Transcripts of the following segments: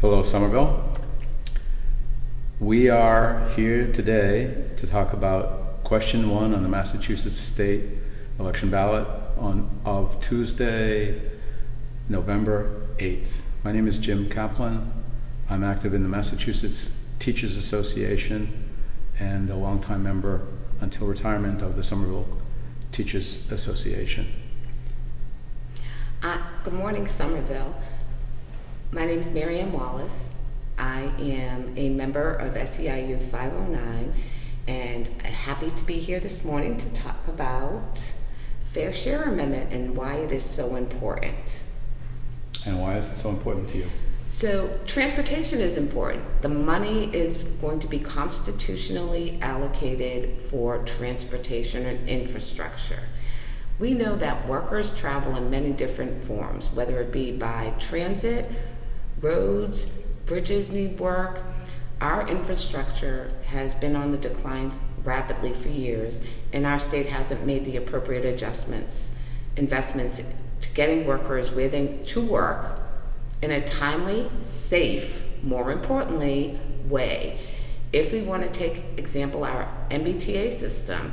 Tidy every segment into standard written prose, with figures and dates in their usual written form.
Hello, Somerville. We are here today to talk about question 1 on the Massachusetts state election ballot of Tuesday, November 8th. My name is Jim Kaplan. I'm active in the Massachusetts Teachers Association and a longtime member until retirement of the Somerville Teachers Association. Good morning, Somerville. My name is Marianne. I am a member of SEIU 509 and happy to be here this morning to talk about Fair Share Amendment and why it is so important. And why is it so important to you? So transportation is important. The money is going to be constitutionally allocated for transportation and infrastructure. We know that workers travel in many different forms, whether it be by transit, roads, bridges need work. Our infrastructure has been on the decline rapidly for years, and our state hasn't made the appropriate investments to getting workers to work in a timely, safe, more importantly, way. If we want to take example our MBTA system,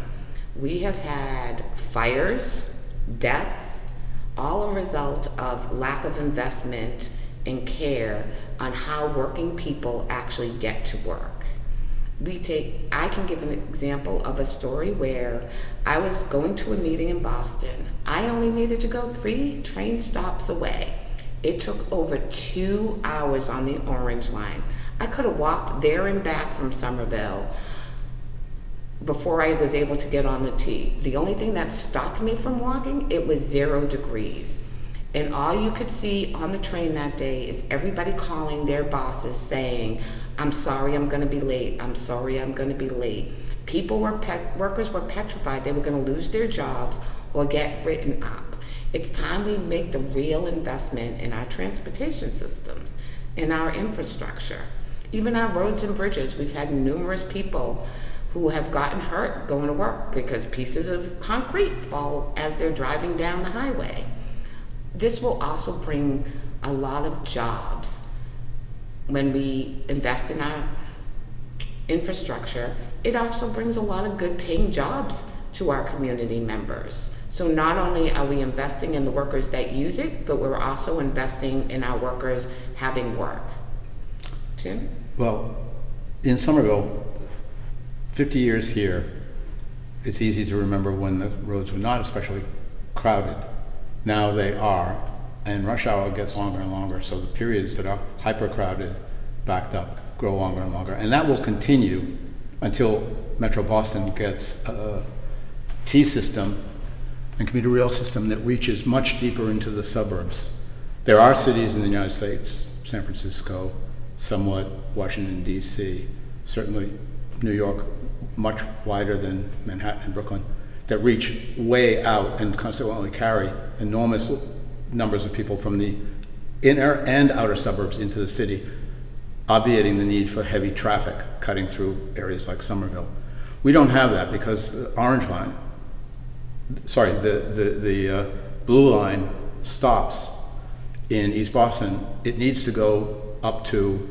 we have had fires, deaths, all a result of lack of investment and care on how working people actually get to work. I can give an example of a story where I was going to a meeting in Boston. I only needed to go 3 train stops away. It took over 2 hours on the Orange Line. I could have walked there and back from Somerville before I was able to get on the T. The only thing that stopped me from walking, it was 0 degrees. And all you could see on the train that day is everybody calling their bosses saying, "I'm sorry, I'm gonna be late. I'm sorry, I'm gonna be late." Workers were petrified they were gonna lose their jobs or get written up. It's time we make the real investment in our transportation systems, in our infrastructure. Even our roads and bridges, we've had numerous people who have gotten hurt going to work because pieces of concrete fall as they're driving down the highway. This will also bring a lot of jobs when we invest in our infrastructure. It also brings a lot of good paying jobs to our community members. So not only are we investing in the workers that use it, but we're also investing in our workers having work. Jim? Well, in Somerville, 50 years here, it's easy to remember when the roads were not especially crowded. Now they are, and rush hour gets longer and longer, so the periods that are hyper-crowded, backed up, grow longer and longer. And that will continue until Metro Boston gets a T system and commuter rail system that reaches much deeper into the suburbs. There are cities in the United States, San Francisco, somewhat Washington, D.C., certainly New York, much wider than Manhattan and Brooklyn, that reach way out and consequently carry enormous numbers of people from the inner and outer suburbs into the city, obviating the need for heavy traffic cutting through areas like Somerville. We don't have that because the the blue line stops in East Boston. It needs to go up to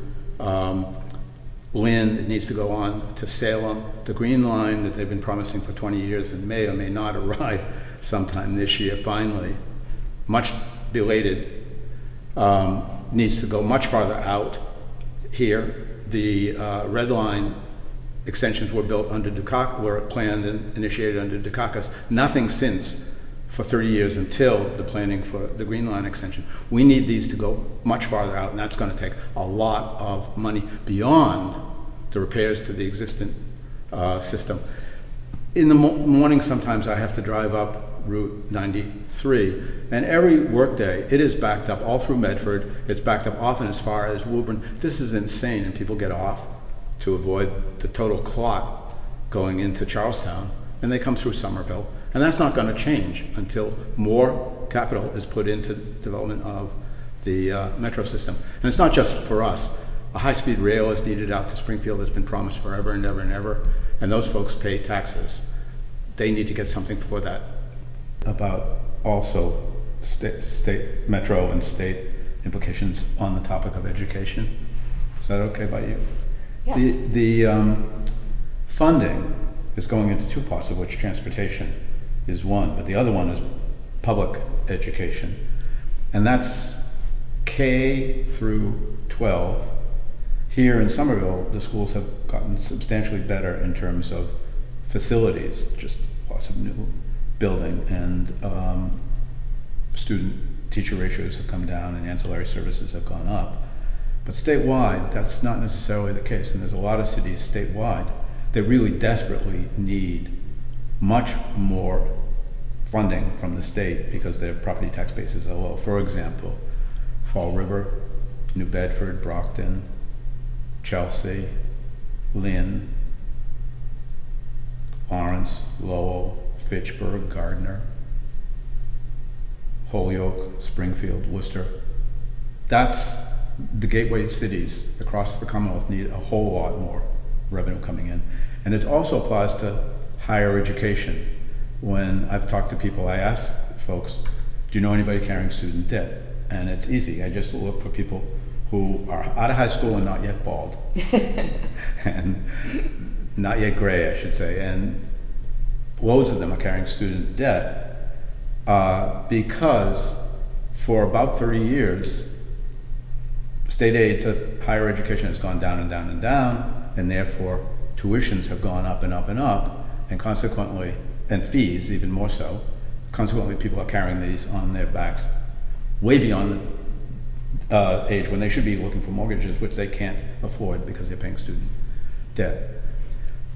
Lynn, it needs to go on to Salem. The green line that they've been promising for 20 years and may or may not arrive sometime this year finally, much belated, needs to go much farther out here. The red line extensions were built under were planned and initiated under Dukakis. Nothing since for 30 years until the planning for the green line extension. We need these to go much farther out, and that's going to take a lot of money beyond the repairs to the existing system. In the morning, sometimes I have to drive up Route 93, and every workday it is backed up all through Medford. It's backed up often as far as Woburn. This is insane, and people get off to avoid the total clot going into Charlestown, and they come through Somerville. And that's not going to change until more capital is put into development of the metro system. And it's not just for us. A high-speed rail is needed out to Springfield. It's been promised forever and ever and ever. And those folks pay taxes. They need to get something for that. About also state metro and state implications on the topic of education. Is that okay by you? Yes. The funding is going into two parts, of which transportation is one, but the other one is public education. And that's K through 12. Here in Somerville, the schools have gotten substantially better in terms of facilities, just lots of new building, and student-teacher ratios have come down and ancillary services have gone up. But statewide, that's not necessarily the case, and there's a lot of cities statewide that really desperately need much more funding from the state because their property tax bases are low. For example, Fall River, New Bedford, Brockton, Chelsea, Lynn, Lawrence, Lowell, Fitchburg, Gardner, Holyoke, Springfield, Worcester. That's the gateway cities across the Commonwealth need a whole lot more revenue coming in. And it also applies to higher education. When I've talked to people, I ask folks, do you know anybody carrying student debt? And it's easy. I just look for people who are out of high school and not yet bald. And not yet gray, I should say. And loads of them are carrying student debt because for about 30 years, state aid to higher education has gone down and down and down, and therefore tuitions have gone up and up and up, and consequently, and fees even more so. Consequently, people are carrying these on their backs way beyond the age when they should be looking for mortgages, which they can't afford because they're paying student debt.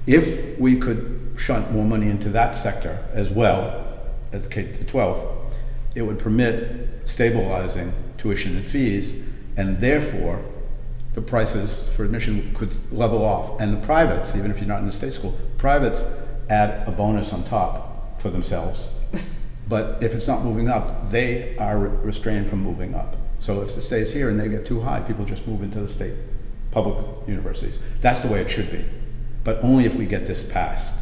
If we could shunt more money into that sector as well as K to 12, it would permit stabilizing tuition and fees, and therefore the prices for admission could level off. And the privates, even if you're not in the state school, privates add a bonus on top for themselves. But if it's not moving up, they are restrained from moving up. So if it stays here and they get too high, people just move into the state public universities. That's the way it should be, but only if we get this passed.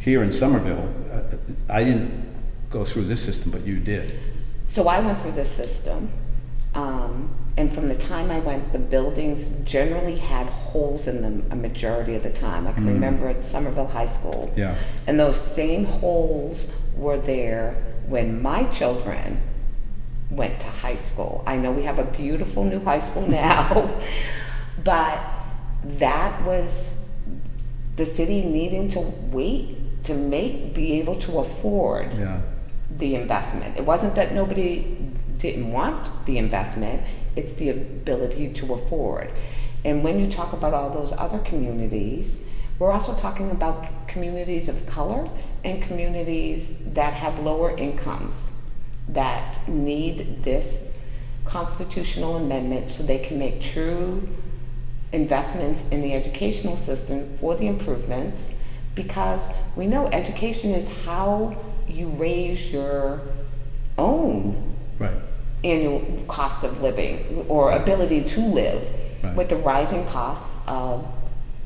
Here in Somerville, I didn't go through this system, but you did. So I went through this system, and from the time I went, the buildings generally had holes in them a majority of the time. I can remember at Somerville High School. Yeah. And those same holes were there when my children went to high school. I know we have a beautiful new high school now, but that was the city needing to wait to be able to afford the investment. It wasn't that nobody didn't want the investment, it's the ability to afford. And when you talk about all those other communities, we're also talking about communities of color and communities that have lower incomes that need this constitutional amendment so they can make true investments in the educational system for the improvements, because we know education is how you raise your own annual cost of living or ability to live with the rising costs of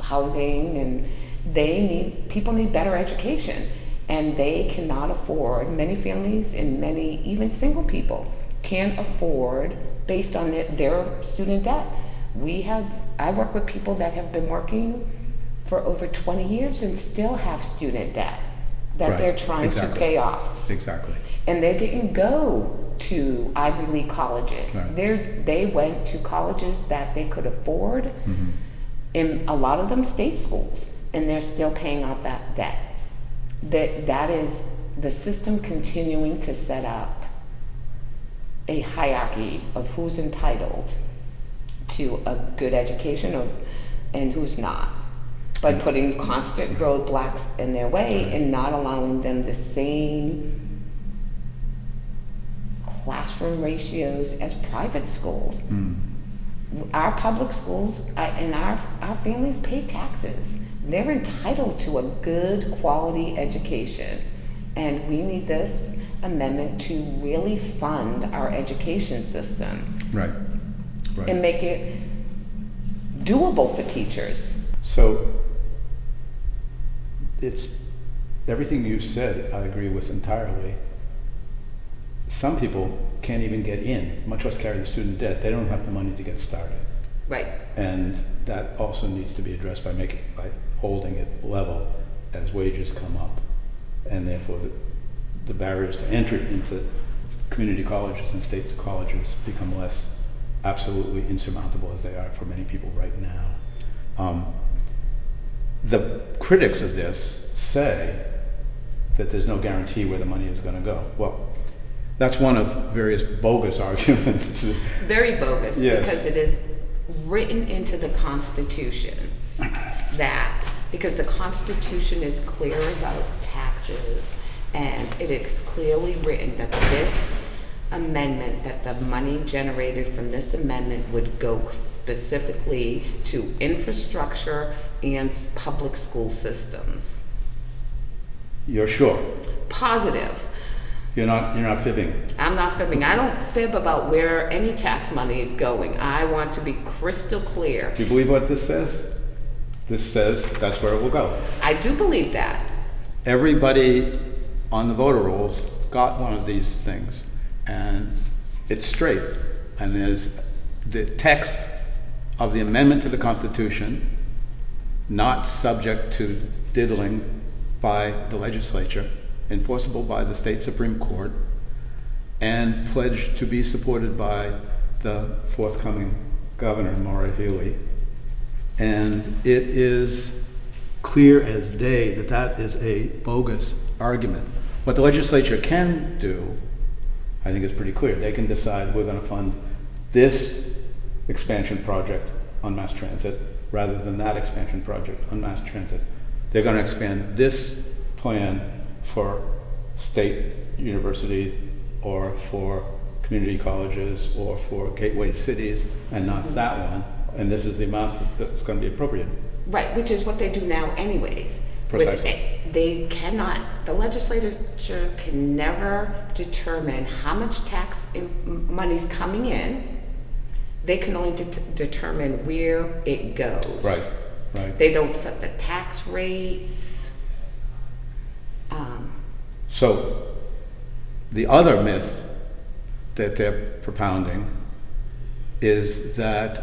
housing, and people need better education, and they cannot afford, many families and many even single people can't afford based on their student debt. I work with people that have been working for over 20 years and still have student debt that they're trying to pay off. Exactly. And they didn't go to Ivy League colleges. They went to colleges that they could afford, and a lot of them state schools, and they're still paying off that debt. That is the system continuing to set up a hierarchy of who's entitled to a good education and who's not, by putting constant roadblocks in their way and not allowing them the same classroom ratios as private schools. Our public schools and our families pay taxes. They're entitled to a good quality education, and we need this amendment to really fund our education system and make it doable for teachers. So it's everything you said, I agree with entirely. Some people can't even get in, much less carry the student debt. They don't have the money to get started. Right. And that also needs to be addressed by holding it level as wages come up. And therefore the barriers to entry into community colleges and state colleges become less absolutely insurmountable as they are for many people right now. The critics of this say that there's no guarantee where the money is going to go. Well, that's one of various bogus arguments. Very bogus, yes. Because it is written into the Constitution because the Constitution is clear about taxes, and it is clearly written that this amendment, that the money generated from this amendment would go specifically to infrastructure and public school systems. You're sure? Positive. You're not fibbing? I'm not fibbing. I don't fib about where any tax money is going. I want to be crystal clear. Do you believe what this says? This says that's where it will go. I do believe that. Everybody on the voter rolls got one of these things, and it's straight. And there's the text of the amendment to the Constitution, not subject to diddling by the legislature, enforceable by the state Supreme Court, and pledged to be supported by the forthcoming Governor, Maura Healey. And it is clear as day that that is a bogus argument. What the legislature can do, I think is pretty clear. They can decide we're going to fund this expansion project on mass transit rather than that expansion project on mass transit. They're going to expand this plan for state universities or for community colleges or for gateway cities and not that one. And this is the amount that's going to be appropriated. Right, which is what they do now anyways. Precisely. They cannot, the legislature can never determine how much tax money's coming in. They can only determine where it goes. Right, right. They don't set the tax rates. So the other myth that they're propounding is that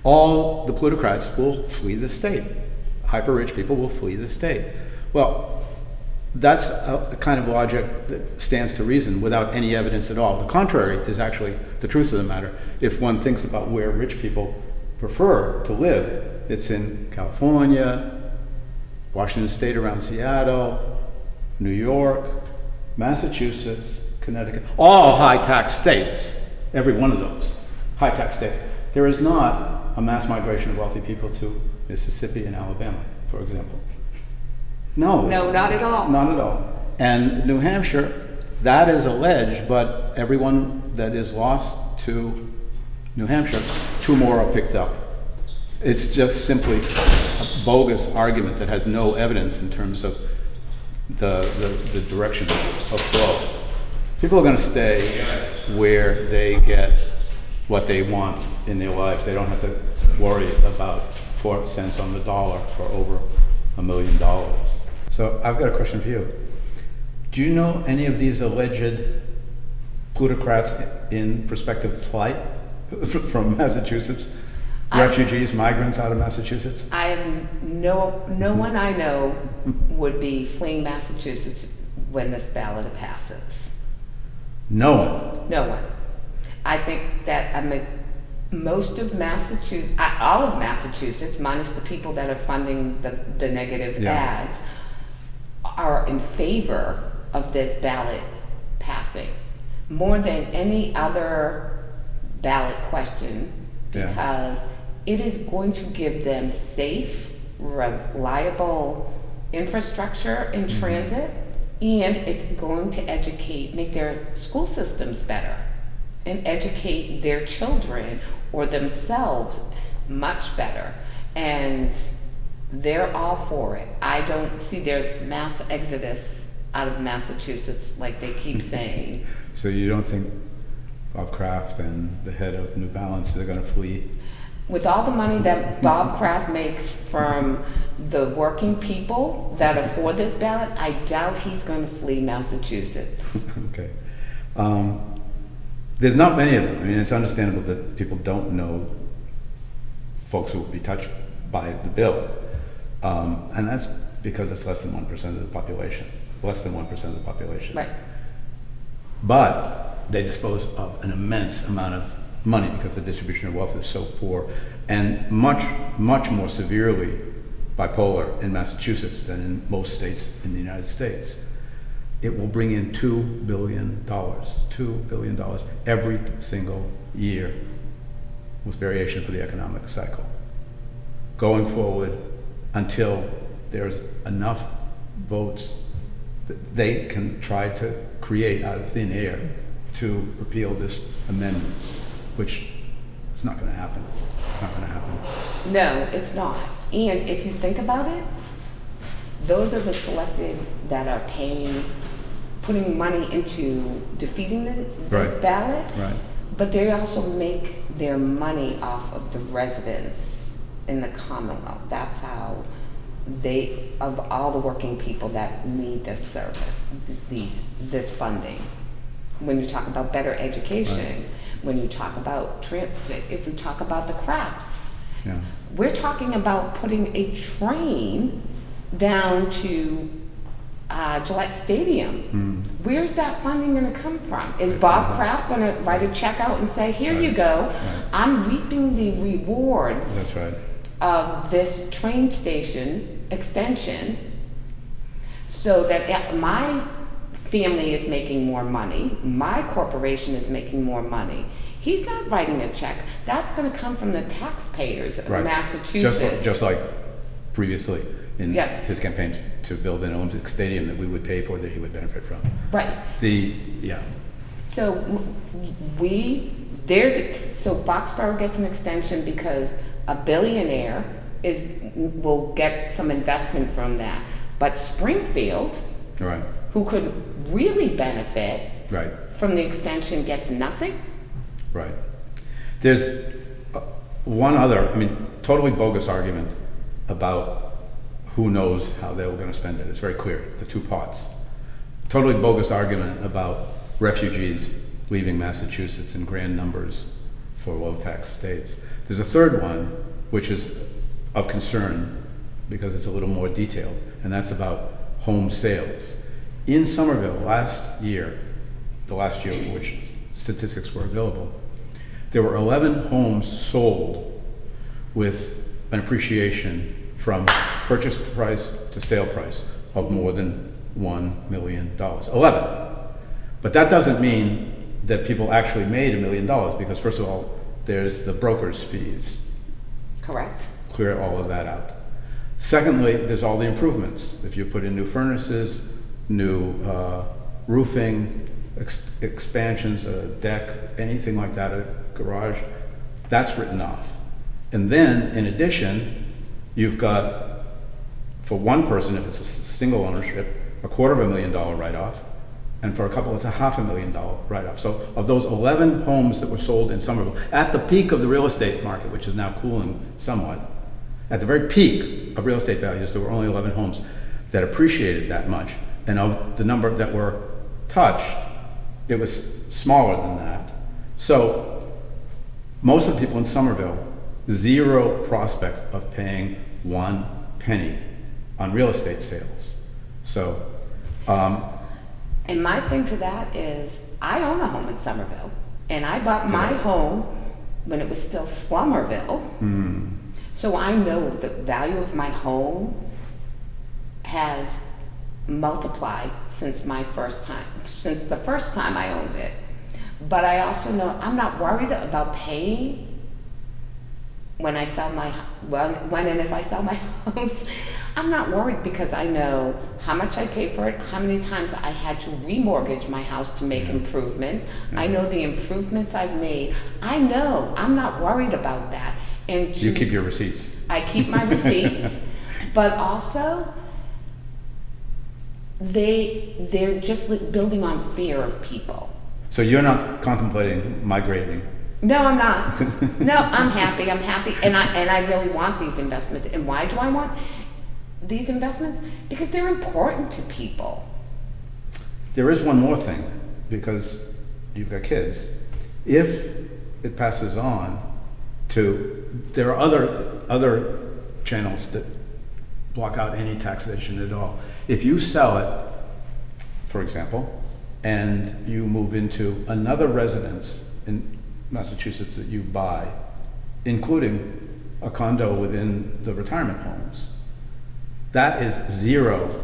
all the plutocrats will flee the state. Hyper-rich people will flee the state. Well, that's a kind of logic that stands to reason without any evidence at all. The contrary is actually the truth of the matter. If one thinks about where rich people prefer to live, it's in California, Washington State around Seattle, New York, Massachusetts, Connecticut, all high-tax states, every one of those high-tax states. There is not a mass migration of wealthy people to Mississippi and Alabama, for example. No, not at all. Not at all. And New Hampshire, that is alleged, but everyone that is lost to New Hampshire, 2 more are picked up. It's just simply a bogus argument that has no evidence in terms of the direction of flow. People are going to stay where they get what they want in their lives. They don't have to worry about 4 cents on the dollar for over $1 million. So I've got a question for you. Do you know any of these alleged plutocrats in prospective flight from Massachusetts? Refugees, migrants out of Massachusetts? I have no one I know would be fleeing Massachusetts when this ballot passes. No one? No one. I think that most of Massachusetts, all of Massachusetts, minus the people that are funding the negative ads, are in favor of this ballot passing more than any other ballot question, because it is going to give them safe, reliable infrastructure in transit, and it's going to make their school systems better and educate their children or themselves much better. And they're all for it. I don't see there's mass exodus out of Massachusetts like they keep saying. So you don't think Bob Kraft and the head of New Balance, they're going to flee? With all the money that Bob Kraft makes from the working people that are for this ballot, I doubt he's going to flee Massachusetts. Okay. There's not many of them. I mean, it's understandable that people don't know folks who will be touched by the bill. And that's because it's less than 1% of the population, less than 1% of the population. Right. But they dispose of an immense amount of money because the distribution of wealth is so poor, and much, much more severely bipolar in Massachusetts than in most states in the United States. It will bring in $2 billion every single year with variation for the economic cycle, going forward until there's enough votes that they can try to create out of thin air to repeal this amendment, which is not going to happen. It's not going to happen. No, it's not. And if you think about it, those are the selected that are putting money into defeating this Right. ballot. Right. But they also make their money off of the residents in the Commonwealth. That's how of all the working people that need this service, this funding. When you talk about better education, Right. when you talk about transit, if we talk about the crafts, Yeah. we're talking about putting a train down to Gillette Stadium. Where's that funding going to come from? Is Bob Kraft going to write a check out and say, here you Right. go, Right. I'm reaping the rewards That's right. of this train station extension so that my family is making more money, my corporation is making more money. He's not writing a check. That's going to come from the taxpayers of Right. Massachusetts. Just like previously in Yes. his campaign to build an Olympic stadium that we would pay for, that he would benefit from. Right. Yeah. So so Foxborough gets an extension because a billionaire will get some investment from that. But Springfield, Right. who could really benefit Right. from the extension, gets nothing? Right. There's one other, totally bogus argument about who knows how they were going to spend it. It's very clear, the two parts. Totally bogus argument about refugees leaving Massachusetts in grand numbers for low-tax states. There's a third one, which is of concern because it's a little more detailed, and that's about home sales. In Somerville last year, the last year for which statistics were available, there were 11 homes sold with an appreciation from purchase price to sale price of more than $1 million. 11. But that doesn't mean that people actually made $1 million, because first of all, there's the broker's fees. Correct. Clear all of that out. Secondly, there's all the improvements. If you put in new furnaces, new roofing, expansions, a deck, anything like that, a garage, that's written off. And then, in addition, you've got, for one person, if it's a single ownership, $250,000 write-off, and for a couple, it's $500,000 write-off. So of those 11 homes that were sold in Somerville, at the peak of the real estate market, which is now cooling somewhat, at the very peak of real estate values, there were only 11 homes that appreciated that much. And of the number that were touched, it was smaller than that. So most of the people in Somerville, zero prospect of paying 1 penny on real estate sales. So, And my thing to that is, I own a home in Somerville, and I bought my home when it was still Slummerville. So I know the value of my home has multiplied since the first time I owned it. But I also know I'm not worried about paying when I sell when and if I sell my house. I'm not worried because I know how much I paid for it, how many times I had to remortgage my house to make improvements. I know the improvements I've made. I know I'm not worried about that. And you keep your receipts. I keep my receipts, but also they're just building on fear of people. So you're not contemplating migrating? No, I'm not. No, I'm happy, and I really want these investments. And why do I want these investments? Because they're important to people. There is one more thing, because you've got kids. If it passes on there are other channels that block out any taxation at all. If you sell it, for example, and you move into another residence in Massachusetts that you buy, including a condo within the retirement homes, that is zero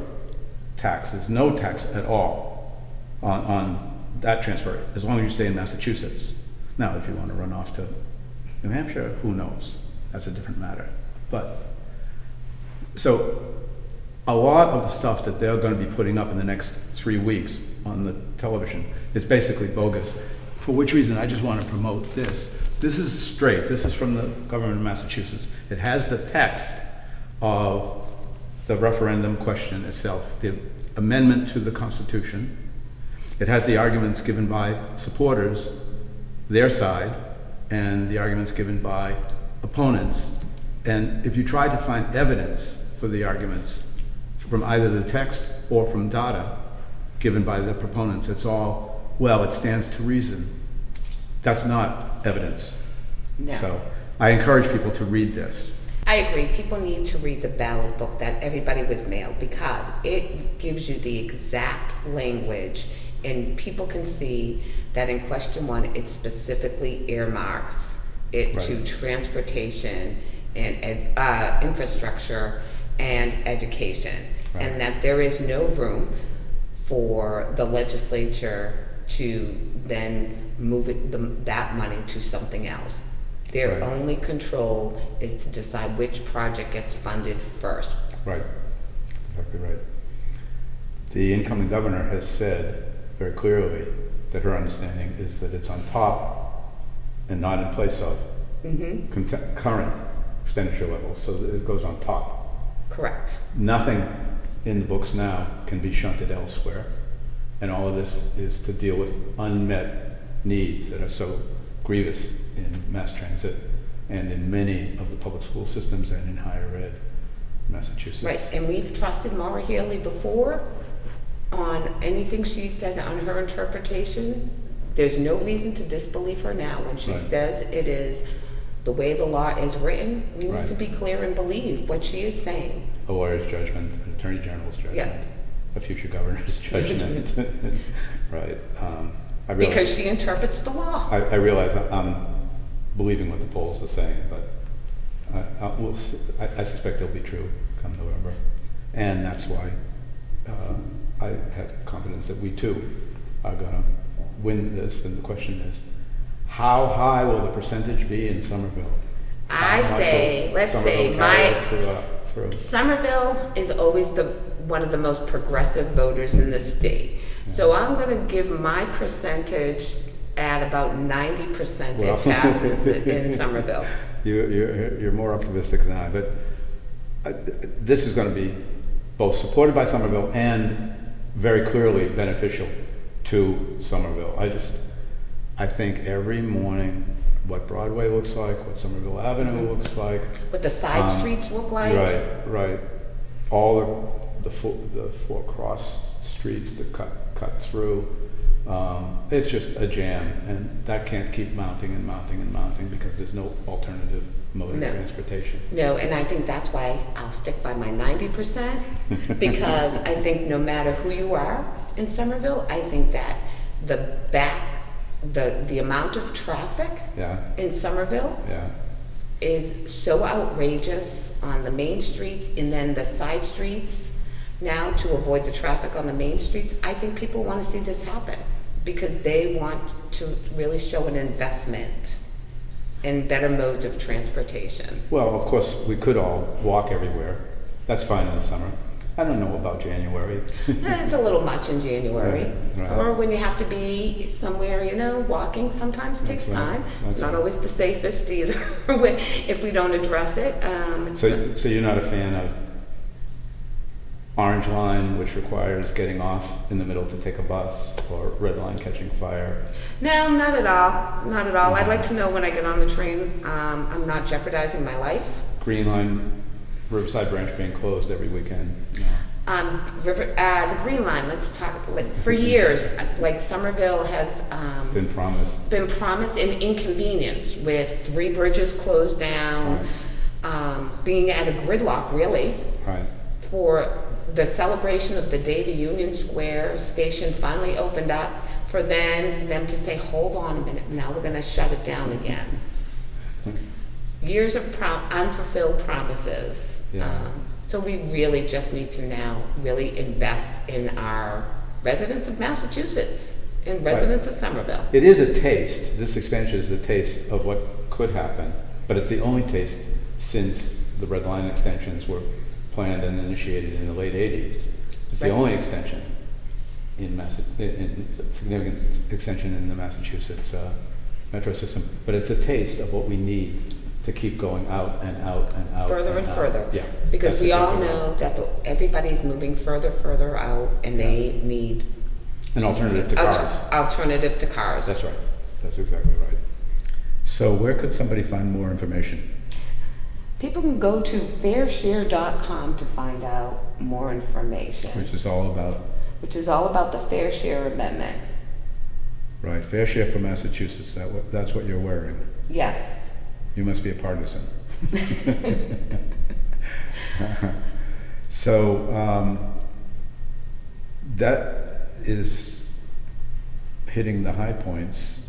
taxes, no tax at all on that transfer, as long as you stay in Massachusetts. Now, if you want to run off to New Hampshire, who knows? That's a different matter. But, so, a lot of the stuff that they're going to be putting up in the next 3 weeks on the television is basically bogus. For which reason, I just want to promote this. This is straight. This is from the government of Massachusetts. It has the text of the referendum question itself, the amendment to the Constitution. It has the arguments given by supporters, their side, and the arguments given by opponents. And if you try to find evidence for the arguments from either the text or from data given by the proponents, it's all, well, it stands to reason. That's not evidence. No. So I encourage people to read this. I agree. People need to read the ballot book that everybody was mailed, because it gives you the exact language, and people can see that in question 1, it specifically earmarks it Right. to transportation and infrastructure and education, Right. and that there is no room for the legislature to then move that money to something else. Their Right. only control is to decide which project gets funded first. Right, exactly right. The incoming governor has said very clearly that her understanding is that it's on top and not in place of current expenditure levels, so that it goes on top. Correct. Nothing in the books now can be shunted elsewhere, and all of this is to deal with unmet needs that are so grievous in mass transit and in many of the public school systems and in higher ed in Massachusetts. Right, and we've trusted Maura Healey before on anything she said on her interpretation. There's no reason to disbelieve her now when she Right. says it is the way the law is written. We need Right. to be clear and believe what she is saying. A lawyer's judgment, an attorney general's judgment, Yeah. a future governor's judgment. Right. I realize, Because she interprets the law. I realize I'm believing what the polls are saying, but I suspect it'll be true come November. And that's why I have confidence that we too are going to win this. And the question is, how high will the percentage be in Somerville? I How much say, will let's Somerville say carry my us through? Somerville is always one of the most progressive voters in the state. So I'm going to give my percentage at about 90% Well. it passes in Somerville. You're more optimistic than I, but this is going to be both supported by Somerville and very clearly beneficial to Somerville. I think every morning what Broadway looks like, what Somerville Avenue looks like. What the side streets look like. Right. All the four cross streets that cut through. It's just a jam, and that can't keep mounting and mounting and mounting because there's no alternative mode of transportation. No, and I think that's why I'll stick by my 90%, because I think no matter who you are in Somerville, I think that the amount of traffic in Somerville is so outrageous on the main streets and then the side streets. Now, to avoid the traffic on the main streets, I think people want to see this happen because they want to really show an investment in better modes of transportation. Well, of course, we could all walk everywhere. That's fine in the summer. I don't know about January. It's a little much in January. Right. Or when you have to be somewhere, walking sometimes takes time. It's not always the safest either if we don't address it. So you're not a fan of Orange Line, which requires getting off in the middle to take a bus, or Red Line catching fire? No, not at all. Not at all. I'd like to know when I get on the train, I'm not jeopardizing my life. Green Line, Riverside Branch being closed every weekend? No. The Green Line, let's talk, for years, like Somerville has Been promised. an inconvenience with 3 bridges closed down, being at a gridlock really, Right. for the celebration of the day the Union Square station finally opened up, for them to say, hold on a minute, now we're gonna shut it down again. Years of unfulfilled promises. Yeah. So we really just need to now really invest in our residents of Massachusetts and residents of Somerville. It is a taste. This expansion is a taste of what could happen, but it's the only taste since the Red Line extensions were planned and initiated in the late 80s. It's the Right. only extension in significant extension in the Massachusetts metro system. But it's a taste of what we need to keep going out and out and out. Further and out. further. Yeah. Because That's we all exactly know right. that everybody's moving further out, and they need An alternative to cars. alternative to cars. That's right. That's exactly right. So where could somebody find more information? People can go to fairshare.com to find out more information, Which is all about, the Fair Share Amendment. right, Fair Share for Massachusetts. That's what you're wearing. Yes. You must be a partisan. So that is hitting the high points.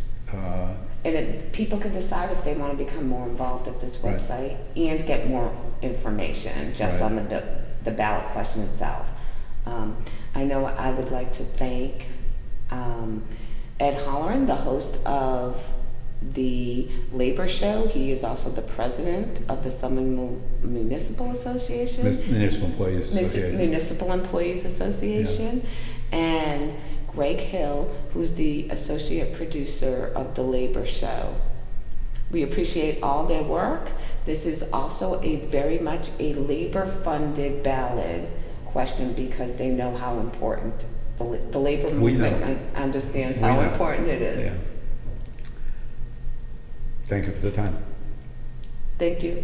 And people can decide if they want to become more involved at this Right. website and get more information just Right. on the ballot question itself. I know I would like to thank Ed Holleran, the host of the Labor Show. He is also the president of the Somerville Municipal Association. Municipal Employees Association. Municipal Employees Association. And Greg Hill, who's the associate producer of the Labor Show. We appreciate all their work. This is also very much a labor-funded ballot question because they know how important the labor We know. movement understands We how know. important it is. Yeah. Thank you for the time. Thank you.